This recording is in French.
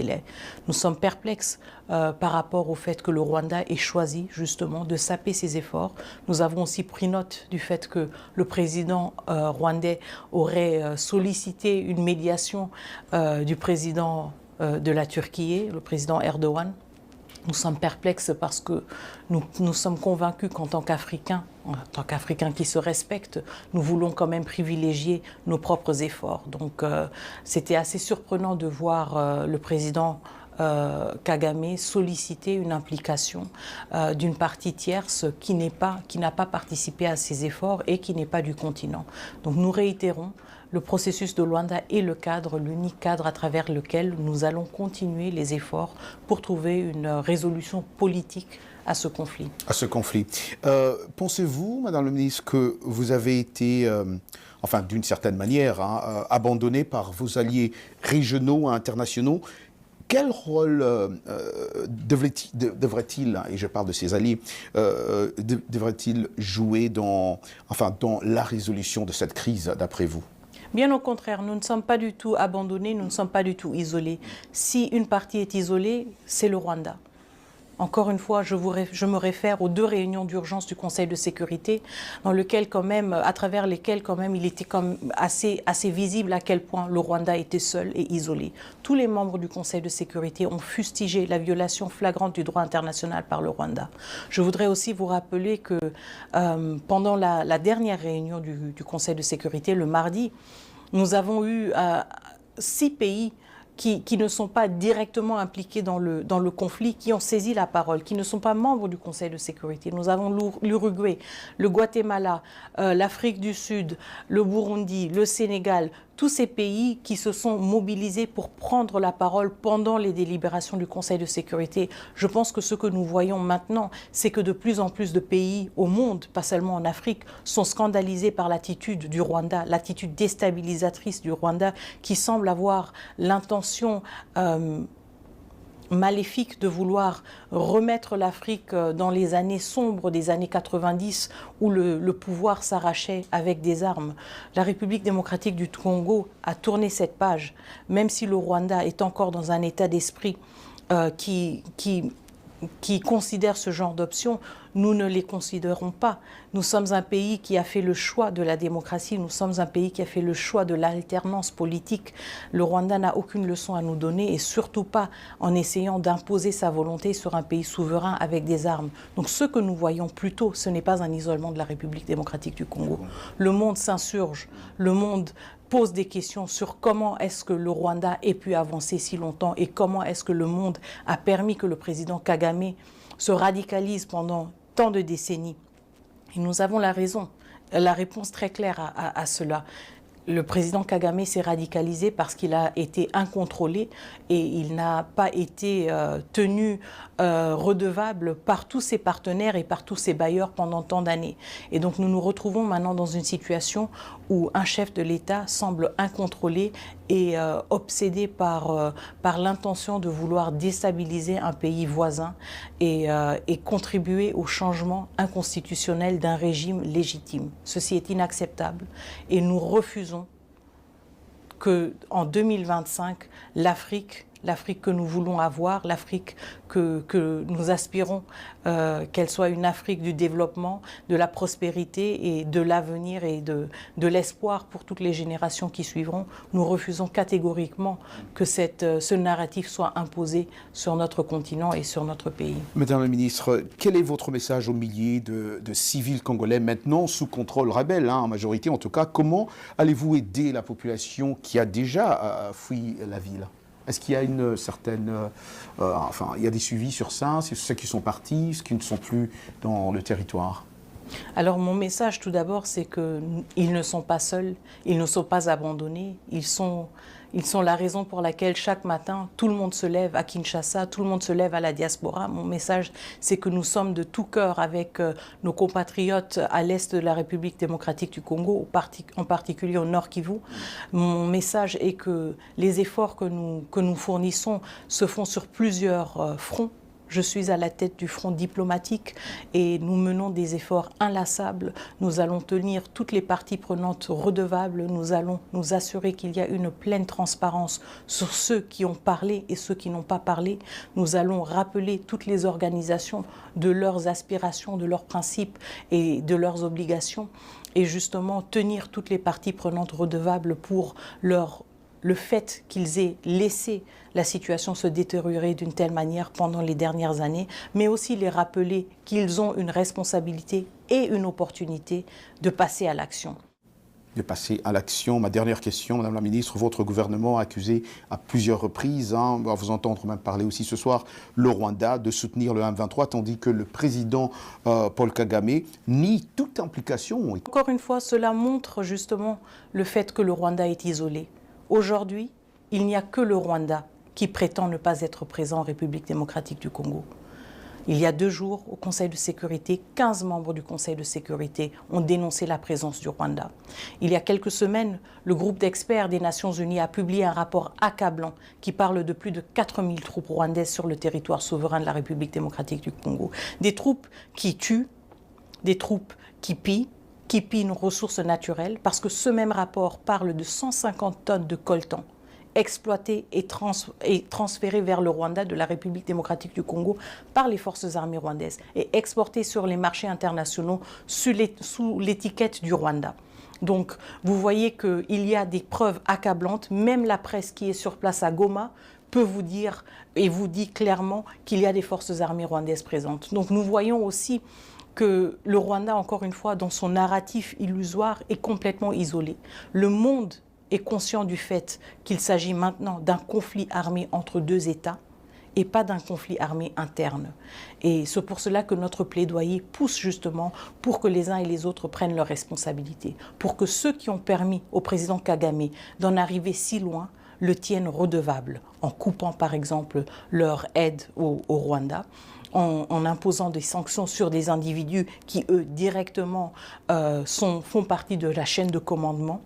délai. Nous sommes perplexes par rapport au fait que le Rwanda ait choisi justement de saper ses efforts. Nous avons aussi pris note du fait que le président rwandais aurait sollicité une médiation du président de la Turquie, le président Erdogan. Nous sommes perplexes parce que nous sommes convaincus qu'en tant qu'Africains, qui se respectent, nous voulons quand même privilégier nos propres efforts. Donc c'était assez surprenant de voir le président Kagame solliciter une implication d'une partie tierce qui n'a pas participé à ces efforts et qui n'est pas du continent. Donc nous réitérons, le processus de Luanda est le cadre, l'unique cadre à travers lequel nous allons continuer les efforts pour trouver une résolution politique à ce conflit. Pensez-vous, Madame la Ministre, que vous avez été, enfin d'une certaine manière, abandonné par vos alliés régionaux et internationaux? Quel rôle devrait-il, et je parle de ses alliés, devrait-il jouer dans la résolution de cette crise, d'après vous? Bien au contraire, nous ne sommes pas du tout abandonnés, nous ne sommes pas du tout isolés. Si une partie est isolée, c'est le Rwanda. Encore une fois, je me réfère aux 2 réunions d'urgence du Conseil de sécurité, dans lequel, quand même, à travers lesquelles quand même, il était assez visible à quel point le Rwanda était seul et isolé. Tous les membres du Conseil de sécurité ont fustigé la violation flagrante du droit international par le Rwanda. Je voudrais aussi vous rappeler que pendant la dernière réunion du Conseil de sécurité, le mardi, nous avons eu 6 pays qui ne sont pas directement impliqués dans le conflit, qui ont saisi la parole, qui ne sont pas membres du Conseil de sécurité. Nous avons l'Uruguay, le Guatemala, l'Afrique du Sud, le Burundi, le Sénégal, tous ces pays qui se sont mobilisés pour prendre la parole pendant les délibérations du Conseil de sécurité. Je pense que ce que nous voyons maintenant, c'est que de plus en plus de pays au monde, pas seulement en Afrique, sont scandalisés par l'attitude du Rwanda, l'attitude déstabilisatrice du Rwanda, qui semble avoir l'intention maléfique de vouloir remettre l'Afrique dans les années sombres des années 90 où le pouvoir s'arrachait avec des armes. La République démocratique du Congo a tourné cette page, même si le Rwanda est encore dans un état d'esprit qui considère ce genre d'options. Nous ne les considérons pas. Nous sommes un pays qui a fait le choix de la démocratie, nous sommes un pays qui a fait le choix de l'alternance politique. Le Rwanda n'a aucune leçon à nous donner et surtout pas en essayant d'imposer sa volonté sur un pays souverain avec des armes. Donc ce que nous voyons plutôt, ce n'est pas un isolement de la République démocratique du Congo. Le monde s'insurge, le monde pose des questions sur comment est-ce que le Rwanda ait pu avancer si longtemps et comment est-ce que le monde a permis que le président Kagame se radicalise pendant tant de décennies. Et nous avons la réponse très claire à cela. Le président Kagame s'est radicalisé parce qu'il a été incontrôlé et il n'a pas été tenu redevable par tous ses partenaires et par tous ses bailleurs pendant tant d'années. Et donc nous nous retrouvons maintenant dans une situation où un chef de l'État semble incontrôlé et obsédé par l'intention de vouloir déstabiliser un pays voisin et contribuer au changement inconstitutionnel d'un régime légitime. Ceci est inacceptable et nous refusons qu'en 2025, l'Afrique que nous voulons avoir, l'Afrique que nous aspirons, qu'elle soit une Afrique du développement, de la prospérité et de l'avenir et de l'espoir pour toutes les générations qui suivront. Nous refusons catégoriquement que ce narratif soit imposé sur notre continent et sur notre pays. Madame la Ministre, quel est votre message aux milliers de civils congolais maintenant sous contrôle rebelle, en majorité en tout cas? Comment allez-vous aider la population qui a déjà fui la ville? Est-ce qu'il y a une certaine... il y a des suivis sur ça, sur ceux qui sont partis, ceux qui ne sont plus dans le territoire? Alors mon message tout d'abord, c'est qu'ils ne sont pas seuls, ils ne sont pas abandonnés, ils sont la raison pour laquelle chaque matin, tout le monde se lève à Kinshasa, tout le monde se lève à la diaspora. Mon message, c'est que nous sommes de tout cœur avec nos compatriotes à l'est de la République démocratique du Congo, en particulier au Nord Kivu. Mon message est que les efforts que nous fournissons se font sur plusieurs fronts. Je suis à la tête du front diplomatique et nous menons des efforts inlassables. Nous allons tenir toutes les parties prenantes redevables. Nous allons nous assurer qu'il y a une pleine transparence sur ceux qui ont parlé et ceux qui n'ont pas parlé. Nous allons rappeler toutes les organisations de leurs aspirations, de leurs principes et de leurs obligations. Et justement, tenir toutes les parties prenantes redevables pour le fait qu'ils aient laissé la situation se détériorer d'une telle manière pendant les dernières années, mais aussi les rappeler qu'ils ont une responsabilité et une opportunité de passer à l'action. De passer à l'action. Ma dernière question, Madame la Ministre, votre gouvernement a accusé à plusieurs reprises, on va vous entendre même parler aussi ce soir, le Rwanda de soutenir le M23, tandis que le président Paul Kagame nie toute implication. Encore une fois, cela montre justement le fait que le Rwanda est isolé. Aujourd'hui, il n'y a que le Rwanda qui prétend ne pas être présent en République démocratique du Congo. Il y a 2 jours, au Conseil de sécurité, 15 membres du Conseil de sécurité ont dénoncé la présence du Rwanda. Il y a quelques semaines, le groupe d'experts des Nations Unies a publié un rapport accablant qui parle de plus de 4000 troupes rwandaises sur le territoire souverain de la République démocratique du Congo. Des troupes qui tuent, des troupes qui pillent nos ressources naturelles, parce que ce même rapport parle de 150 tonnes de coltan exploitées et transférées vers le Rwanda de la République démocratique du Congo par les forces armées rwandaises et exportées sur les marchés internationaux sous l'étiquette du Rwanda. Donc, vous voyez qu'il y a des preuves accablantes. Même la presse qui est sur place à Goma peut vous dire et vous dit clairement qu'il y a des forces armées rwandaises présentes. Donc, nous voyons aussi que le Rwanda, encore une fois, dans son narratif illusoire, est complètement isolé. Le monde est conscient du fait qu'il s'agit maintenant d'un conflit armé entre 2 États et pas d'un conflit armé interne. Et c'est pour cela que notre plaidoyer pousse justement pour que les uns et les autres prennent leurs responsabilités, pour que ceux qui ont permis au président Kagame d'en arriver si loin le tiennent redevable, en coupant par exemple leur aide au Rwanda, en imposant des sanctions sur des individus qui, eux, directement font partie de la chaîne de commandement,